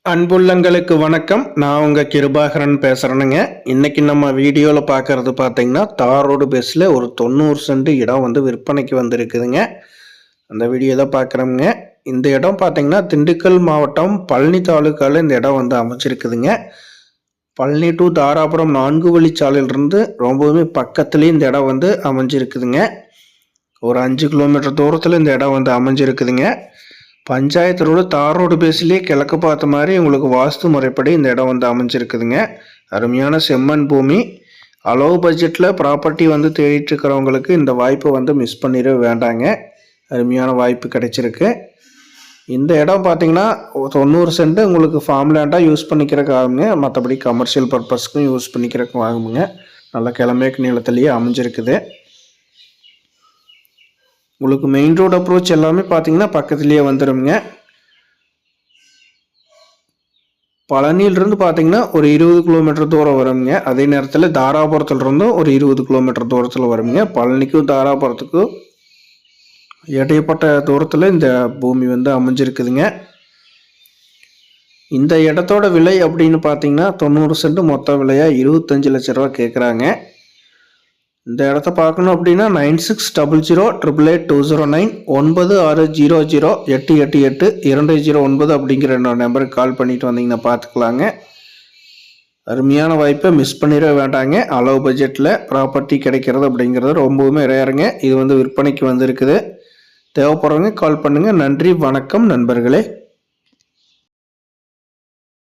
அன்புள்ளங்களுக்கு வணக்கம். நான் உங்கள் கிருபாகரன் பேசுகிறேனுங்க. இன்றைக்கி நம்ம வீடியோவில் பார்க்குறது பார்த்தீங்கன்னா தார் ரோடு பேஸில் ஒரு 90 சென்ட் இடம் வந்து விற்பனைக்கு வந்திருக்குதுங்க. அந்த வீடியோ தான் பார்க்குறோங்க. இந்த இடம் பார்த்தீங்கன்னா திண்டுக்கல் மாவட்டம் பழனி தாலுக்காவில் இந்த இடம் வந்து அமைச்சிருக்குதுங்க. பழனி டு தாராபுரம் 4 வழிச்சாலையிலிருந்து ரொம்பவுமே பக்கத்துலேயும் இந்த இடம் வந்து அமைஞ்சிருக்குதுங்க. ஒரு 5 கிலோமீட்டர் தூரத்தில் இந்த இடம் வந்து அமைஞ்சிருக்குதுங்க. பஞ்சாயத்து ரோடு தார் ரோடு பேஸ்லேயே கிழக்கு பார்த்த மாதிரி உங்களுக்கு வாஸ்து முறைப்படி இந்த இடம் வந்து அமைஞ்சிருக்குதுங்க. அருமையான செம்மண் பூமி. அளவு பட்ஜெட்டில் ப்ராப்பர்ட்டி வந்து தேடிட்டு இருக்கிறவங்களுக்கு இந்த வாய்ப்பை வந்து மிஸ் பண்ணிட வேண்டாங்க. அருமையான வாய்ப்பு கிடைச்சிருக்கு. இந்த இடம் பார்த்தீங்கன்னா 90 சென்ட் உங்களுக்கு ஃபார்ம் லேண்டாக யூஸ் பண்ணிக்கிறக்கு ஆகுங்க. மற்றபடி கமர்ஷியல் பர்பஸ்க்கும் யூஸ் பண்ணிக்கிறக்கு ஆகுங்க. நல்ல கிழமேக்கு நீளத்துலேயே அமைஞ்சிருக்குது. உங்களுக்கு மெயின் ரோடு அப்ரோச் எல்லாமே பார்த்தீங்கன்னா பக்கத்துலேயே வந்துடுங்க. பழனியிலிருந்து பார்த்தீங்கன்னா ஒரு 20 கிலோமீட்டர் தூரம் வருங்க. அதே நேரத்தில் தாராபுரத்துலேருந்தும் ஒரு 20 கிலோமீட்டர் தூரத்தில் வருங்க. பழனிக்கும் தாராபுரத்துக்கும் இடைப்பட்ட தூரத்தில் இந்த பூமி வந்து அமைஞ்சிருக்குதுங்க. இந்த இடத்தோட விலை அப்படின்னு பார்த்தீங்கன்னா 90 சென்ட் மொத்த விலையாக 25 லட்ச ரூபா கேட்குறாங்க. இந்த இடத்த பார்க்கணும் அப்படின்னா 9600888209 9600888209 அப்படிங்கிற என்னோட நம்பருக்கு கால் பண்ணிட்டு வந்தீங்கன்னா பார்த்துக்கலாங்க. அருமையான வாய்ப்பை மிஸ் பண்ணிட வேண்டாங்க. அளவு பட்ஜெட்டில் ப்ராப்பர்ட்டி கிடைக்கிறது அப்படிங்கிறது ரொம்பவுமே ரேருங்க. இது வந்து விற்பனைக்கு வந்திருக்குது. தேவைப்படுறவங்க கால் பண்ணுங்கள். நன்றி, வணக்கம் நண்பர்களே.